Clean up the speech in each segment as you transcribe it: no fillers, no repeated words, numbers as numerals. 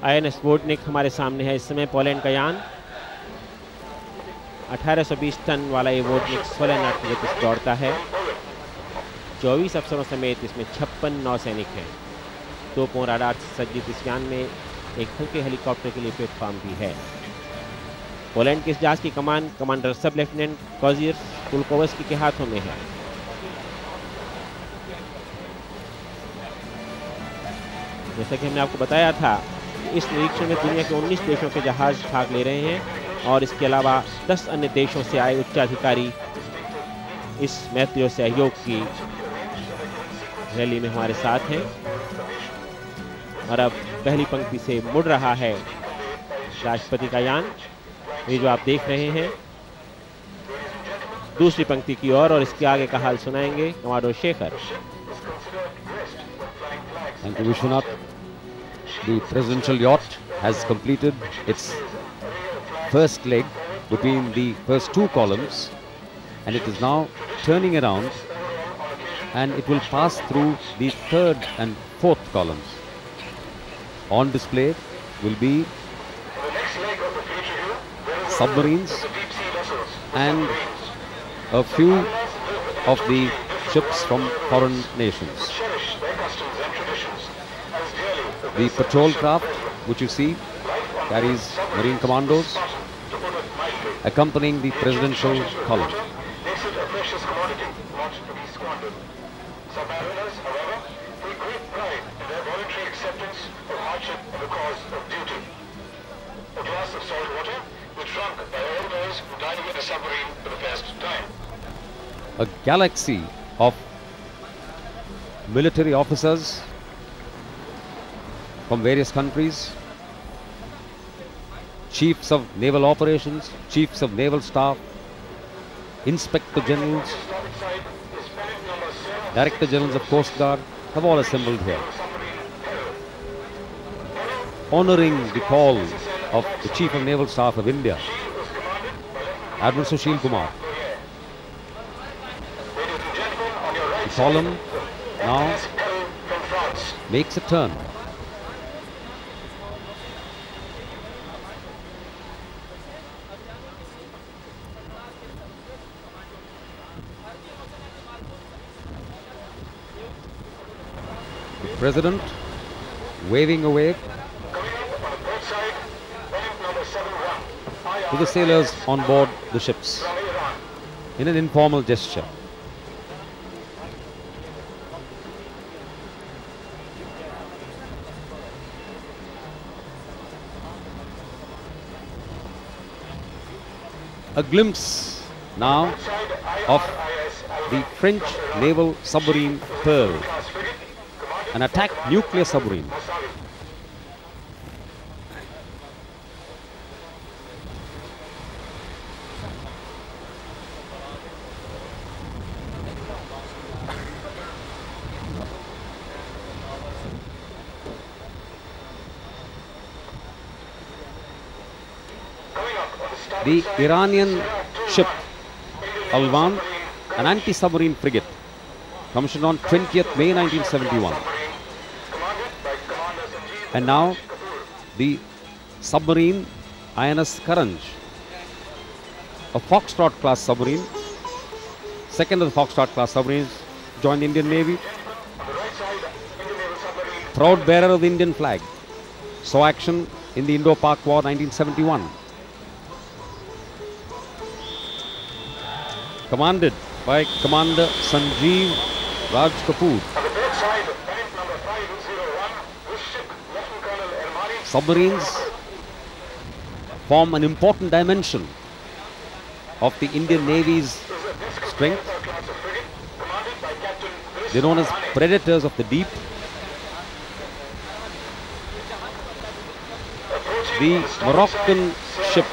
INS वोडनिक हमारे सामने है इस समय, पोलैंड का यान। 1820 टन वाला ये वोडनिक 16 नॉट की गति से दौड़ता है। 24 अफसरों समेत इसमें 56 नौसैनिक हैं। तोपों राडार से सज्जित इस यान में एक हल्के हेलीकॉप्टर के लिए प्लेटफॉर्म भी है। पोलैंड के इस जहाज की कमान कमांडर सब लेफ्टिनेंट कॉजियर्स पुलकोवस्की के हाथों में है। जैसा कि हमने आपको बताया था, इस निरीक्षण में दुनिया के 19 देशों के जहाज भाग ले रहे हैं और इसके अलावा 10 अन्य देशों से आए उच्चाधिकारी इस मैत्री और सहयोग की रैली में हमारे साथ हैं। और अब पहली पंक्ति से मुड़ रहा है राष्ट्रपति का यान, ये जो आप देख रहे हैं, दूसरी पंक्ति की ओर, और इसके आगे का हाल सुनाएंगे commander Shekhar. Thank you, Vishwanath. The presidential yacht has completed its first leg between the first two columns, and it is now turning around, and it will pass through the third and fourth columns. On display will be submarines and a few of the ships from foreign nations. The patrol craft, which you see, carries Marine commandos accompanying the presidential column. Submariners, however, take great pride in their voluntary acceptance of hardship in the cause of duty. A glass of salt water is drunk by all those who dine with the submarine for the first time. A galaxy of military officers from various countries, chiefs of naval operations, chiefs of naval staff, inspector generals, director generals of Coast Guard have all assembled here, honoring the call of the Chief of Naval Staff of India, Admiral Sushil Kumar. The column now makes a turn. President waving a wave to the sailors on board the ships in an informal gesture. A glimpse now of the French naval submarine Pearl, an attack nuclear submarine. The Iranian ship Alwan, an anti-submarine frigate, commissioned on 20th May 1971. And now the submarine INS Karanj, a Foxtrot class submarine, second of the Foxtrot class submarines, joined the Indian Navy. Proud bearer of the Indian flag, saw action in the Indo-Pak War 1971. Commanded by Commander Sanjeev Raj Kapoor. Submarines form an important dimension of the Indian Navy's strength. They're known as predators of the deep. The Moroccan ship,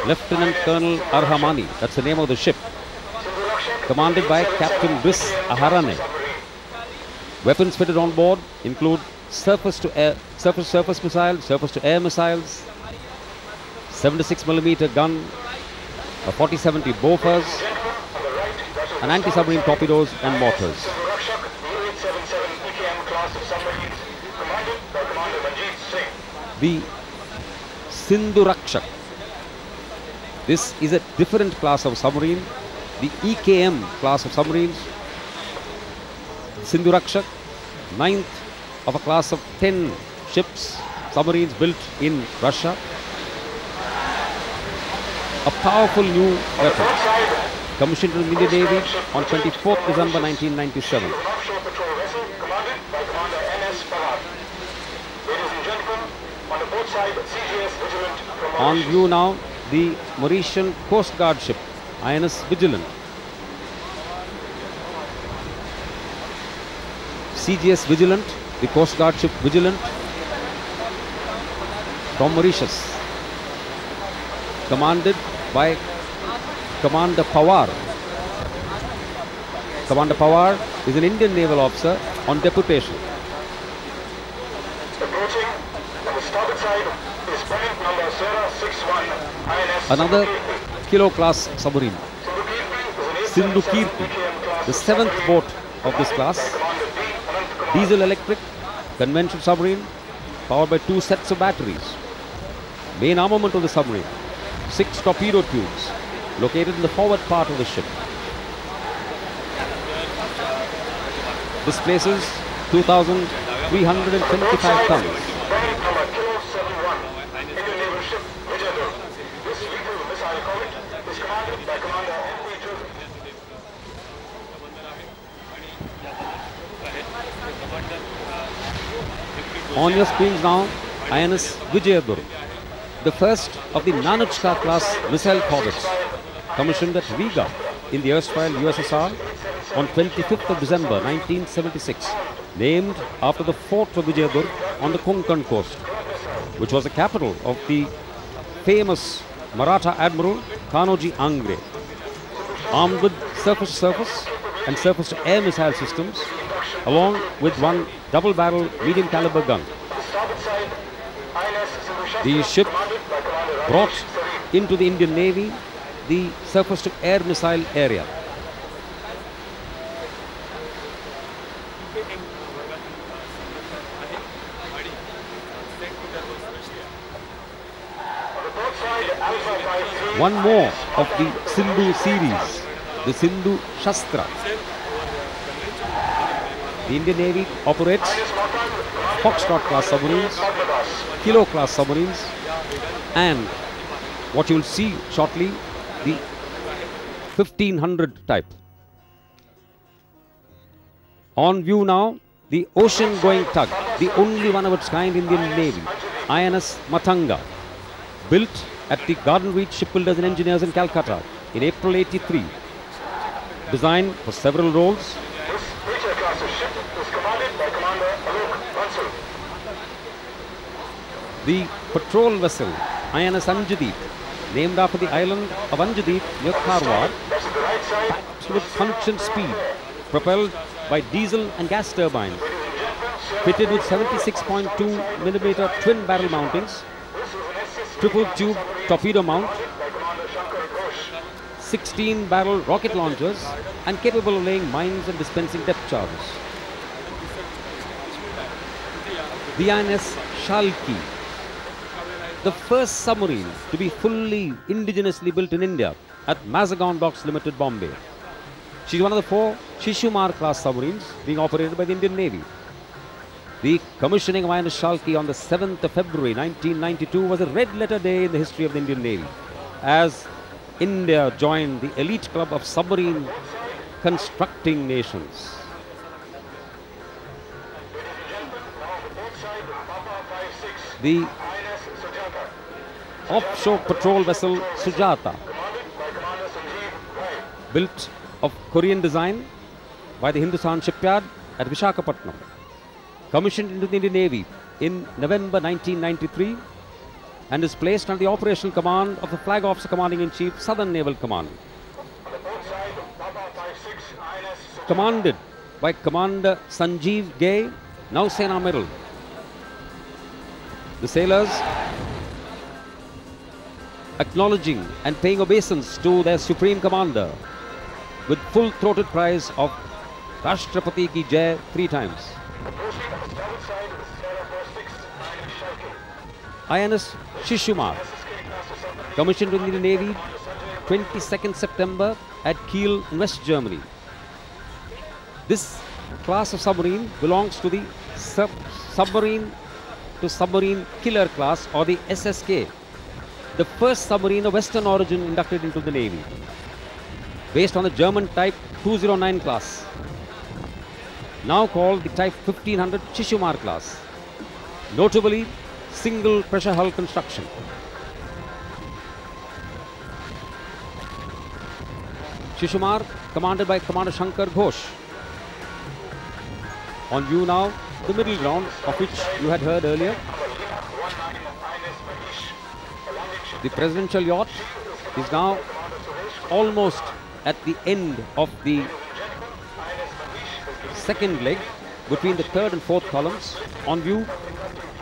Lieutenant Colonel Arhamani, that's the name of the ship, commanded by Captain Brice Aharane. Weapons fitted on board include surface-to-air, surface-surface missiles, surface-to-air missiles, 76mm gun, a 40-70 Bofors, and anti-submarine torpedoes and mortars. The Sindhu Rakshak. This is a different class of submarine, the EKM class of submarines. Sindhu Rakshak, 9th of a class of 10 ships, submarines built in Russia. A powerful new weapon, commissioned in the Indian Navy on 24th December 1997. On view now, the Mauritian Coast Guard ship, INS Vigilant. CGS Vigilant, the Coast Guard ship Vigilant from Mauritius, commanded by Commander Pawar. Commander Pawar is an Indian naval officer on deputation. Approaching on the starboard side is point number 061 INS Another Kilo class submarine, Sindhu Kirti, the 7th boat of this class. Diesel electric conventional submarine powered by 2 sets of batteries. Main armament of the submarine, 6 torpedo tubes located in the forward part of the ship. Displaces 2,325 tons. On your screens now, INS Vijayadurg, the first of the Nanuchka class missile corvettes, commissioned at Riga in the erstwhile USSR on 25th of December 1976, named after the fort of Vijayadurg on the Konkan coast, which was the capital of the famous Maratha Admiral Kanoji Angre. Armed with surface-to-surface and surface-to-air missile systems, along with 1 double-barrel medium-caliber gun. The ship brought into the Indian Navy the surface-to-air missile area. One more of the Sindhu series, the Sindhu Shastra. The Indian Navy operates Foxtrot class submarines, Kilo class submarines, and what you will see shortly, the 1500 type. On view now, the ocean-going tug, the only one of its kind in the Indian Navy, INS Matanga, built at the Garden Reach Shipbuilders and Engineers in Calcutta in April '83. Designed for several roles. The patrol vessel INS Anjadeep, named after the island of Anjadeep near Karwar, packed with function speed, propelled by diesel and gas turbines, fitted with 76.2mm twin barrel mountings, triple tube torpedo mount, 16 barrel rocket launchers, and capable of laying mines and dispensing depth charges. The INS Shalki, the first submarine to be fully indigenously built in India at Mazagon Docks Limited, Bombay. She's one of the 4 Shishumar class submarines being operated by the Indian Navy. The commissioning of INS Shalki on the 7th of February 1992 was a red letter day in the history of the Indian Navy, as India joined the elite club of submarine constructing nations. The offshore patrol vessel Sujata, built of Korean design, by the Hindustan Shipyard at Visakhapatnam, commissioned into the Indian Navy in November 1993 and is placed under the operational command of the Flag Officer Commanding-in-Chief, Southern Naval Command. Commanded by Commander Sanjeev Gay, Nausena Medal. The sailors, acknowledging and paying obeisance to their Supreme Commander with full-throated cries of Rashtrapati Ki Jai 3 times. INS Shishumar, commissioned in the Navy 22nd September at Kiel in West Germany. This class of submarine belongs to the submarine to submarine killer class, or the SSK, the first submarine of Western origin inducted into the Navy, based on the German Type 209 class, now called the Type 1500 Shishumar class, notably single pressure hull construction. Shishumar, commanded by Commander Shankar Ghosh. On view now, the middle ground, of which you had heard earlier. The presidential yacht is now almost at the end of the second leg between the third and fourth columns. On view,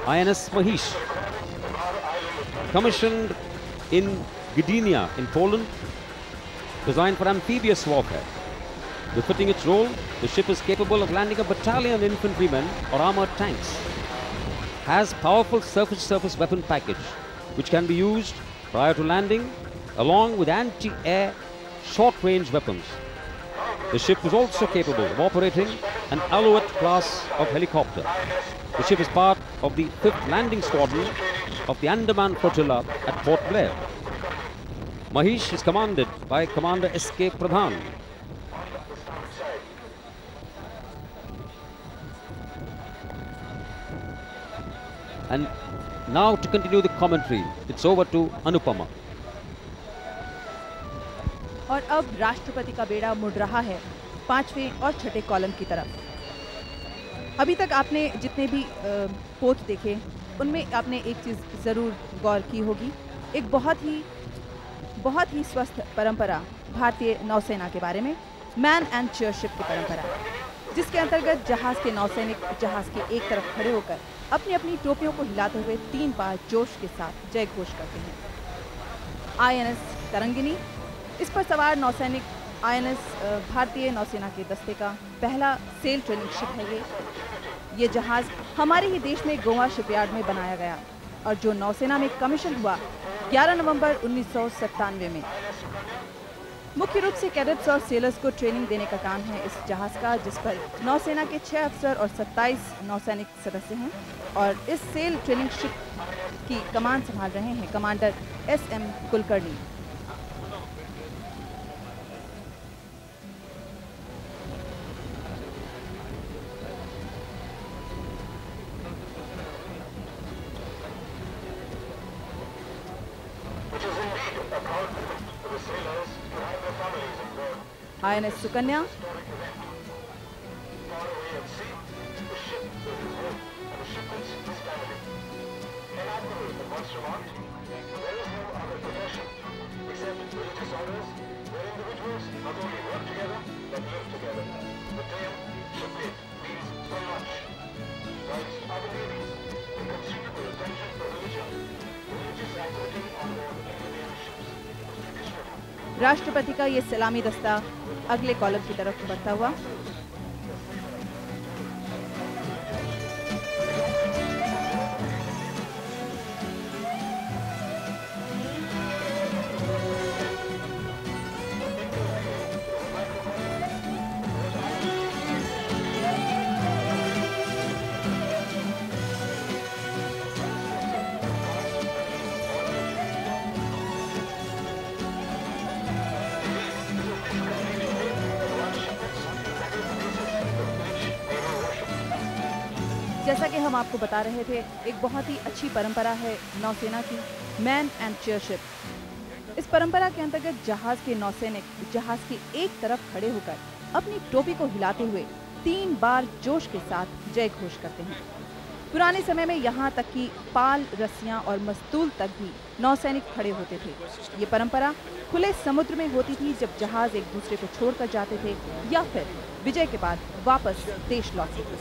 INS Mahish, commissioned in Gdynia in Poland, designed for amphibious warfare. Befitting its role, the ship is capable of landing a battalion of infantrymen or armored tanks. Has powerful surface-to-surface weapon package, which can be used prior to landing, along with anti-air short-range weapons. The ship is also capable of operating an Alouette class of helicopter. The ship is part of the 5th Landing Squadron of the Andaman Flotilla at Port Blair. Mahish is commanded by Commander S.K. Pradhan. And now to continue the commentary, it's over to Anupama. और अब राष्ट्रपति का बेड़ा मुड़ रहा है 5वें और 6ठे कॉलम की तरफ। अभी तक आपने जितने भी पोत देखे, उनमें आपने एक चीज़ ज़रूर गौर की होगी, एक बहुत ही स्वस्थ परंपरा भारतीय नौसेना के बारे में, मैन एंड चेयरशिप की परंपरा, जिसके अंतर्गत जहाज़ के नौसैनिक जहाज़ के एक तरफ खड़े होकर अपनी अपनी टोपियों को हिलाते हुए 3 बार जोश के साथ जय घोष करते हैं। INS तरंगिनी, इस पर सवार नौसैनिक INS भारतीय नौसेना के दस्ते का पहला सेल ट्रेनिंग शिप है। ये जहाज़ हमारे ही देश में गोवा शिपयार्ड में बनाया गया और जो नौसेना में कमीशन हुआ 11 नवंबर 1997 में। मुख्य रूप से कैडेट्स और सेलर्स को ट्रेनिंग देने का काम है इस जहाज़ का, जिस पर नौसेना के 6 अफसर और 27 नौसैनिक सदस्य हैं। और इस सेल ट्रेनिंग शिप की कमान संभाल रहे हैं commander SM Kulkarni. INS Sukanya, राष्ट्रपति का ये सलामी दस्ता अगले कॉलम की तरफ बढ़ता हुआ। जैसा कि हम आपको बता रहे थे, एक बहुत ही अच्छी परंपरा है नौसेना की, मैन एंड चेयरशिप। इस परंपरा के अंतर्गत जहाज के नौसैनिक जहाज के एक तरफ खड़े होकर अपनी टोपी को हिलाते हुए 3 बार जोश के साथ जय घोष करते हैं। पुराने समय में यहाँ तक कि पाल, रस्सियाँ और मस्तूल तक भी नौसैनिक खड़े होते थे। ये परंपरा खुले समुद्र में होती थी, जब जहाज एक दूसरे को छोड़कर जाते थे या फिर विजय के बाद वापस देश लौटते थे।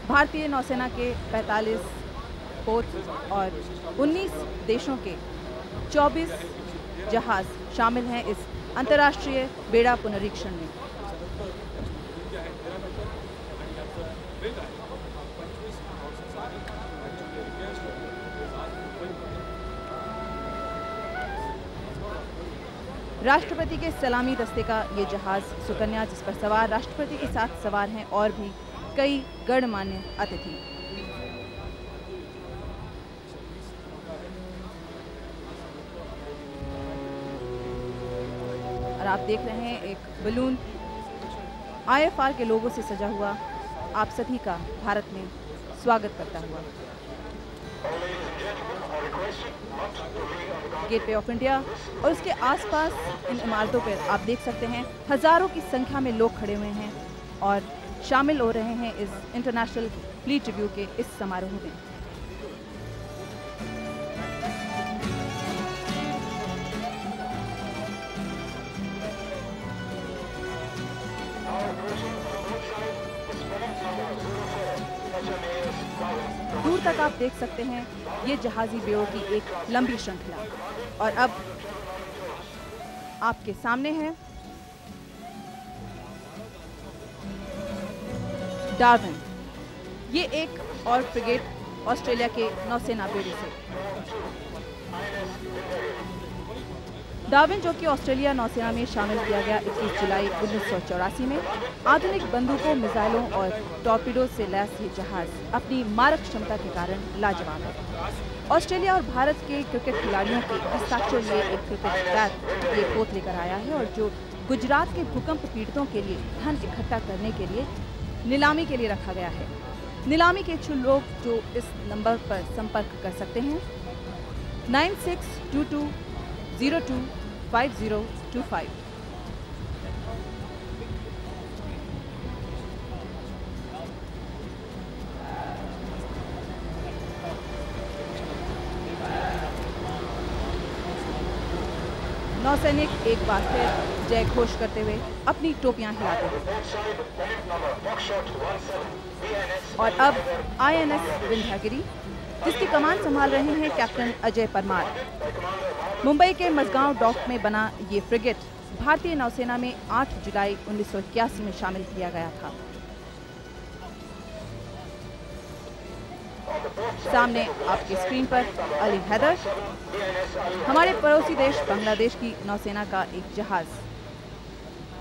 भारतीय नौसेना के 45 पोत और 19 देशों के 24 जहाज शामिल हैं इस अंतर्राष्ट्रीय बेड़ा पुनरीक्षण में। राष्ट्रपति के सलामी दस्ते का ये जहाज सुकन्या, जिस पर सवार राष्ट्रपति के साथ सवार हैं और भी कई गणमान्य अतिथि। और आप देख रहे हैं एक बलून IFR के लोगों से सजा हुआ आप सभी का भारत में स्वागत करता हुआ। गेटवे ऑफ इंडिया और उसके आसपास इन इमारतों पर आप देख सकते हैं हजारों की संख्या में लोग खड़े हुए हैं और शामिल हो रहे हैं इस इंटरनेशनल फ्लीट रिव्यू के इस समारोह में। दूर तक आप देख सकते हैं ये जहाजी बेड़ों की एक लंबी श्रृंखला। और अब आपके सामने है डार्विन। ये एक और फ्रिगेट ऑस्ट्रेलिया के नौसेना बेड़े से। डार्विन, जो कि ऑस्ट्रेलिया नौसेना में शामिल किया गया 21 जुलाई 1984 में, आधुनिक बंदूकों, मिसाइलों और टॉर्पीडो से लैस ये जहाज अपनी मारक क्षमता के कारण लाजवाब है। ऑस्ट्रेलिया और भारत के क्रिकेट खिलाड़ियों के हस्ताक्षर लिए एक क्रिकेट बैट ये पोत लेकर आया है, और जो गुजरात के भूकंप पीड़ितों के लिए धन इकट्ठा करने के लिए नीलामी के लिए रखा गया है। नीलामी के इच्छुक लोग जो इस नंबर पर संपर्क कर सकते हैं 9622025025। नौसैनिक एक बार फिर जय घोष करते हुए अपनी टोपियां हिलाते हैं। और अब INS विंध्यागिरी, जिसकी कमान संभाल रहे हैं कैप्टन अजय परमार। मुंबई के मझगांव डॉक में बना ये फ्रिगेट भारतीय नौसेना में 8 जुलाई 1981 में शामिल किया गया था। सामने आपकी स्क्रीन पर अली हैदर, हमारे पड़ोसी देश बांग्लादेश की नौसेना का एक जहाज,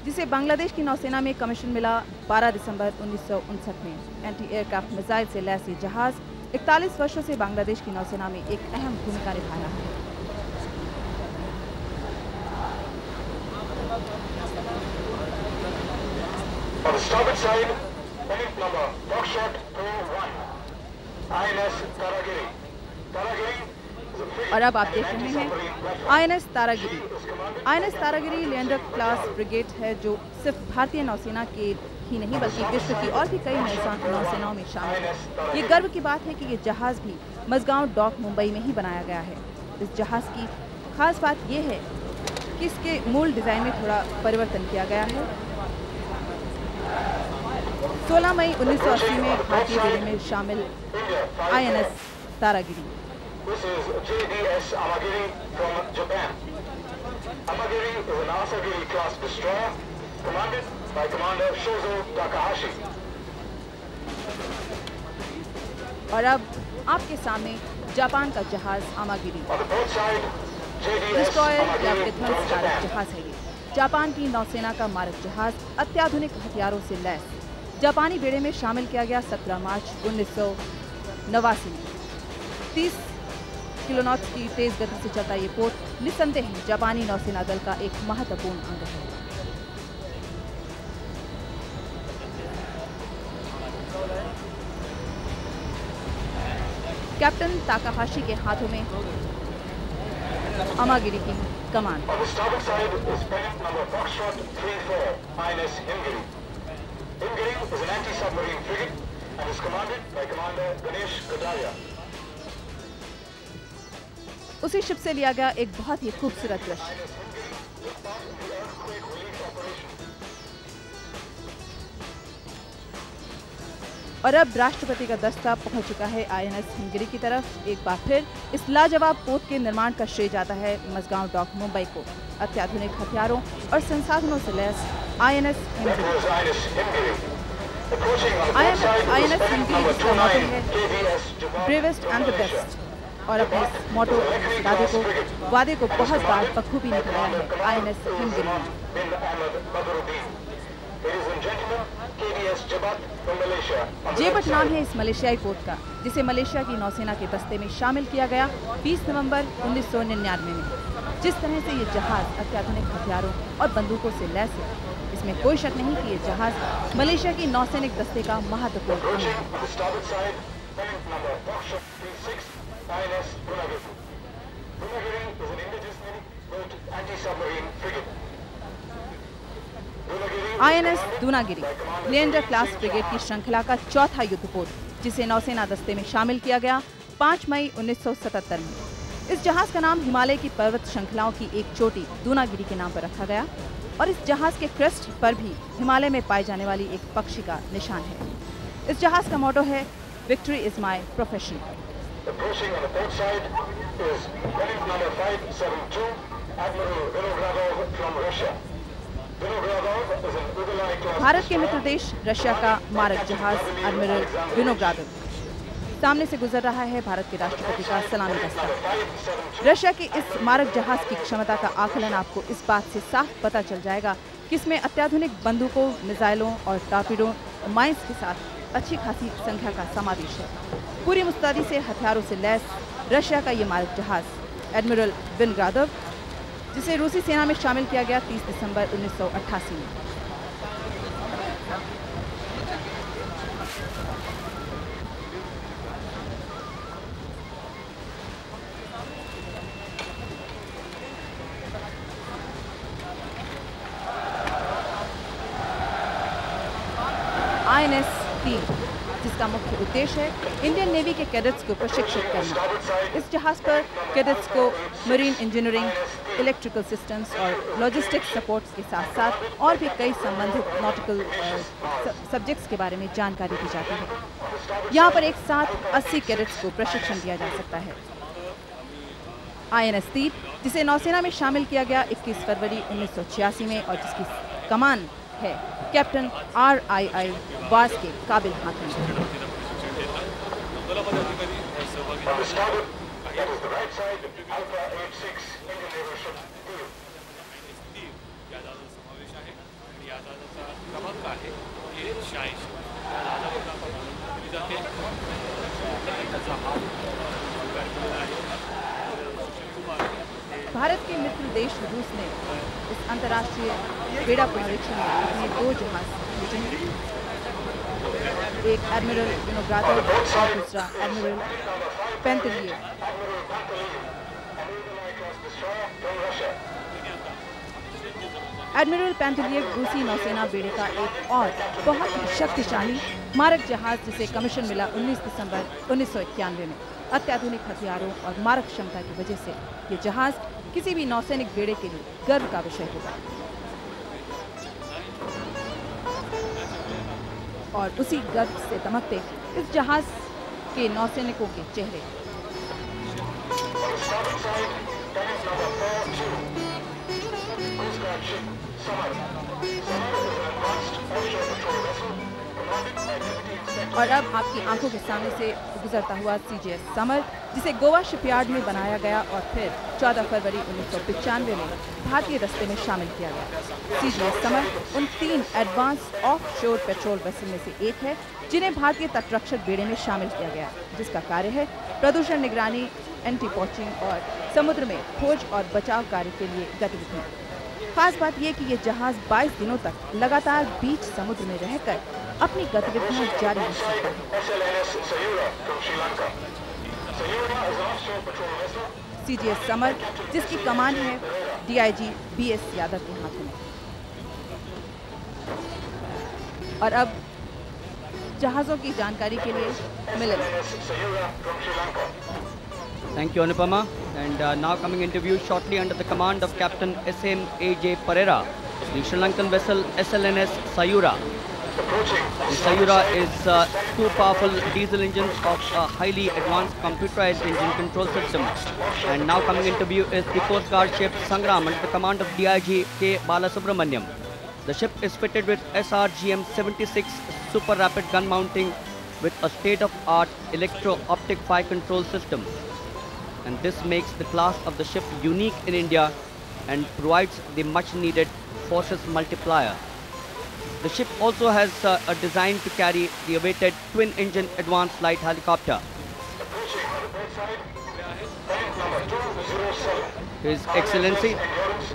जिसे बांग्लादेश की नौसेना में कमीशन मिला 12 दिसंबर 1959 में। एंटी एयरक्राफ्ट मिसाइल से लैस ये जहाज 41 वर्षों से बांग्लादेश की नौसेना में एक अहम भूमिका निभा रहा है। On the starboard side, unit number Buckshot 01, INS Taragiri. Taragiri is a frigate. और अब आप देख रहे हैं INS Taragiri. INS Taragiri Leander class frigate है, जो सिर्फ भारतीय नौसेना के ही नहीं बल्कि विश्व की और भी कई नौसेनाओं में शामिल है। ये गर्व की बात है कि ये जहाज भी मझगांव डॉक मुंबई में ही बनाया गया है। इस जहाज की खास बात यह है कि इसके मूल डिजाइन में थोड़ा परिवर्तन किया गया है। 16 मई 1980 में भारतीय बेड़े में शामिल INS Taragiri. This is JDS Amagiri from Japan. Amagiri is an Asagiri class destroyer commanded by Commander Shozo Takahashi. और अब आपके सामने जापान का जहाज आमागिरी। On the port side, JDS destroyer या Amagiri विध्वंस from कारक Japan. जहाज है ये। जापान की नौसेना का मारक जहाज अत्याधुनिक हथियारों से लैस जापानी बेड़े में शामिल किया गया 17 मार्च 1989 में। 30 किलोनॉट्स की तेज गति से चलता ये पोत निस्संदेह जापानी नौसेना दल का एक महत्वपूर्ण अंग है। कैप्टन ताकाहाशी के हाथों में अमागिरी की कमान। On the starboard side is pennant number Foxtrot 34, INS Himgiri. Himgiri is an anti-submarine frigate and is commanded by Commander Ganesh Kataria. उसी शिप से लिया गया एक बहुत ही खूबसूरत दृश्य। और अब राष्ट्रपति का दस्ता पहुंच चुका है आईएनएस हिमगिरी की तरफ। एक बार फिर इस लाजवाब पोत के निर्माण का श्रेय जाता है मझगांव डॉक मुंबई को। अत्याधुनिक हथियारों और संसाधनों से लैस आईएनएस हिमगिरी जिसका मोटो है ब्रेवेस्ट एंड द बेस्ट, और अपने इस मोटो वादे को बहुत बार बखूबी निभाया है आईएनएस हिमगिरी। जेबट नाम है इस मलेशियाई पोत का, जिसे मलेशिया की नौसेना के दस्ते में शामिल किया गया 20 नवंबर 1999 में। जिस तरह से ये जहाज अत्याधुनिक हथियारों और बंदूकों से लैस है, इसमें कोई शक नहीं कि ये जहाज मलेशिया की नौसैनिक दस्ते का महत्वपूर्ण अंग है। INS Dunagiri Leander class frigate की श्रृंखला का चौथा युद्धपोत, जिसे नौसेना दस्ते में शामिल किया गया 5 मई 1977 में। इस जहाज का नाम हिमालय की पर्वत श्रृंखलाओं की एक चोटी दूनागिरी के नाम पर रखा गया, और इस जहाज के क्रेस्ट पर भी हिमालय में पाई जाने वाली एक पक्षी का निशान है। इस जहाज का मोटो है victory is my profession. Bharat के मित्र देश रशिया का मारक जहाज एडमिरल विनोग्रादोव सामने से गुजर रहा है भारत के राष्ट्रपति का सलामी दस्ता। रशिया के इस मारक जहाज की क्षमता का आकलन आपको इस बात से साफ पता चल जाएगा कि इसमें अत्याधुनिक बंदूकों, मिसाइलों और टॉर्पीडो माइंस के साथ अच्छी खासी संख्या का समावेश है। पूरी मुस्तैदी से हथियारों से लैस रशिया का ये मारक जहाज एडमिरल विनोग्रादोव, जिसे रूसी सेना में शामिल किया गया 30 दिसंबर 1988 में। आईएनएस 3, जिसका मुख्य उद्देश्य है इंडियन नेवी के कैडेट्स को प्रशिक्षित करना। इस जहाज पर कैडेट्स को मरीन इंजीनियरिंग, इलेक्ट्रिकल सिस्टम्स और लॉजिस्टिक्स सपोर्ट्स के साथ साथ और भी कई संबंधित नॉटिकल सब्जेक्ट्स के बारे में जानकारी दी जाती है। यहाँ पर एक साथ 80 कैडेट्स को प्रशिक्षण दिया जा सकता है। आईएनएस 3, जिसे नौसेना में शामिल किया गया 21 फरवरी 1986 में और जिसकी कमान है कैप्टन RII वास के काबिल हाथों में। भारत के मित्र देश रूस ने इस अंतर्राष्ट्रीय बेड़ा पुनरीक्षण में अपने 2 जहाज भेजे हैं, एक एडमिरल विनोग्रादोव और दूसरा एडमिरल पेंतलिएव। एडमिरल पेंतलिएव रूसी नौसेना बेड़े का एक और बहुत ही शक्तिशाली मारक जहाज, जिसे कमीशन मिला 19 दिसंबर 1991 में। अत्याधुनिक हथियारों और मारक क्षमता की वजह से ये जहाज किसी भी नौसैनिक बेड़े के लिए गर्व का विषय होगा। और उसी गर्व से दमकते इस जहाज के नौसैनिकों के चेहरे। और अब आपकी आंखों के सामने से गुजरता हुआ CGS समर, जिसे गोवा शिपयार्ड में बनाया गया और फिर 14 फरवरी 1995 में भारतीय दस्ते में शामिल किया गया। CGS समर उन 3 एडवांस ऑफ शोर पेट्रोल वेसल में से एक है जिन्हें भारतीय तटरक्षक बेड़े में शामिल किया गया, जिसका कार्य है प्रदूषण निगरानी, एंटी पॉचिंग और समुद्र में खोज और बचाव कार्य के लिए गतिविधियां। खास बात यह कि ये जहाज 22 दिनों तक लगातार बीच समुद्र में रहकर अपनी गतिविधियां जारी रख सकता है। CGS समर, जिसकी कमान है DIG BS यादव के हाथों में। और अब जहाज़ों की जानकारी के लिए मिलन। Thank you, Anupama. And now coming into view shortly under the command of Captain SM AJ Pereira, the Sri Lankan vessel SLNS Sayura. The Sayura is two powerful diesel engines of a highly advanced computerized engine control system. And now coming into view is the Coast Guard ship Sangram under the command of DIG K. Balasubramaniam. The ship is fitted with SRGM 76 super rapid gun mounting with a state-of-art electro-optic fire control system. And this makes the class of the ship unique in India and provides the much-needed forces multiplier. The ship also has a design to carry the awaited twin-engine advanced light helicopter. His Excellency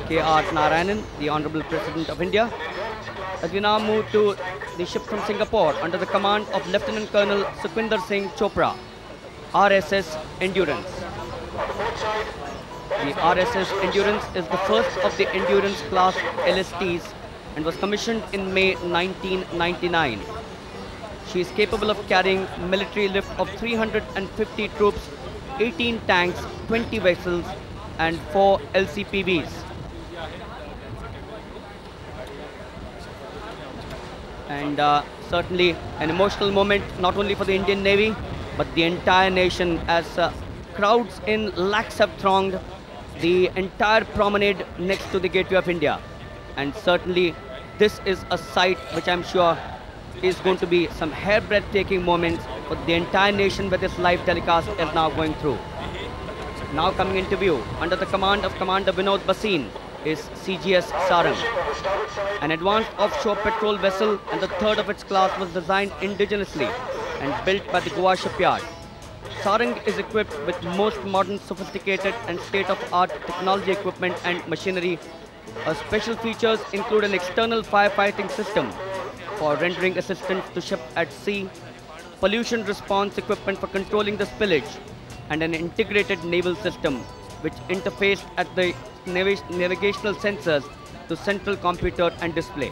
K.R. Narayanan, the Honorable President of India. As we now move to the ship from Singapore under the command of Lieutenant Colonel Sukhwinder Singh Chopra, RSS Endurance. The RSS Endurance is the first of the Endurance class LSTs and was commissioned in May 1999. She is capable of carrying military lift of 350 troops, 18 tanks, 20 vessels and 4 LCPVs. And certainly an emotional moment not only for the Indian Navy but the entire nation as crowds in lakhs have thronged the entire promenade next to the Gateway of India. And certainly this is a sight which I'm sure is going to be some hair-breathtaking moments for the entire nation where this live telecast is now going through. Now coming into view under the command of Commander Vinod Bhasin is CGS Sarang. An advanced offshore patrol vessel and the third of its class was designed indigenously and built by the Goa shipyard. Sarang is equipped with most modern, sophisticated and state-of-art technology equipment and machinery. Her special features include an external firefighting system for rendering assistance to ships at sea, pollution response equipment for controlling the spillage, and an integrated naval system which interfaced at the navigational sensors to central computer and display.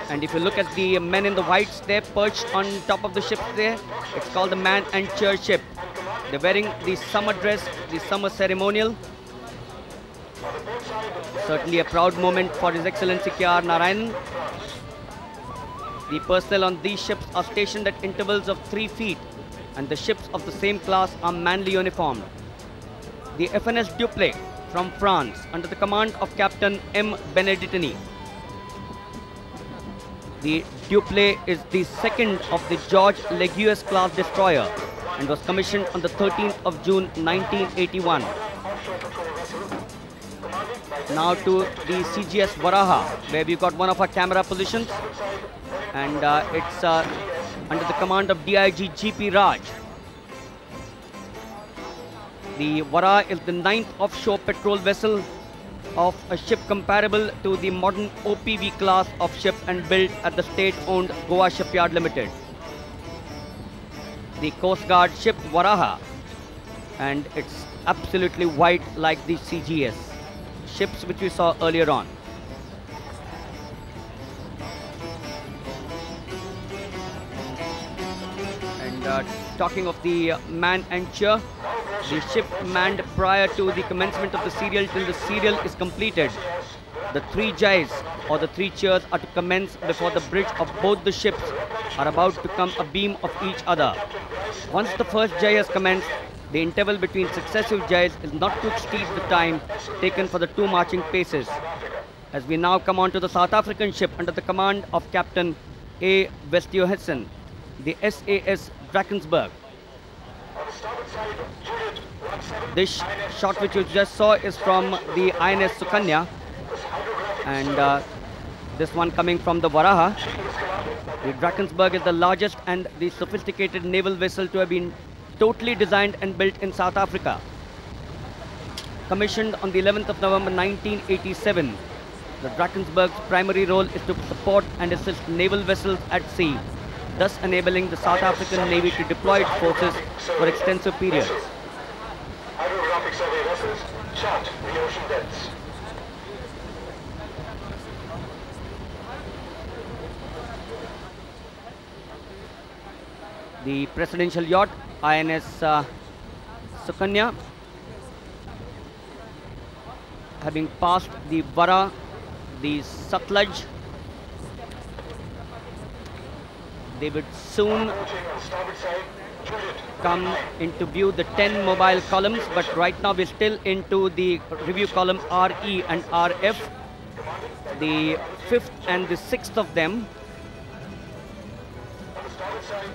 And if you look at the men in the whites there perched on top of the ship there, it's called the man and chair ship. They're wearing the summer dress, the summer ceremonial. Certainly a proud moment for His Excellency K.R. Narayanan. The personnel on these ships are stationed at intervals of 3 feet and the ships of the same class are manly uniformed. The FNS Dupleix from France under the command of Captain M. Beneditini. The Dupleix is the second of the George Leguius class destroyer and was commissioned on the 13th of June 1981. Now to the CGS Varaha, where we got one of our camera positions, and it's under the command of DIG GP Raj. The Varaha is the 9th offshore patrol vessel of a ship comparable to the modern OPV class of ship and built at the state-owned Goa Shipyard Limited. The Coast Guard ship Varaha, and it's absolutely white like the CGS ships which we saw earlier on. And talking of the man and chair, the ship manned prior to the commencement of the serial till the serial is completed. The 3 jays or the 3 chairs are to commence before the bridge of both the ships are about to come abeam of each other. Once the first jay has commenced, the interval between successive jays is not to exceed the time taken for the 2 marching paces. As we now come on to the South African ship under the command of Captain A. Westjohansen, the SAS Drakensberg. This shot which you just saw is from the INS Sukanya, and this one coming from the Varaha. The Drakensberg is the largest and the sophisticated naval vessel to have been totally designed and built in South Africa. Commissioned on the 11th of November 1987, the Drakensberg's primary role is to support and assist naval vessels at sea, thus enabling the South African Navy to deploy its forces for extensive periods. Hydrographic survey vessels chart the ocean depths. The presidential yacht INS Sukanya, having passed the Vara, the Satluj, they would soon come into view the 10 mobile columns, but right now we're still into the review column RE and RF, the 5th and the 6th of them. On the starboard side,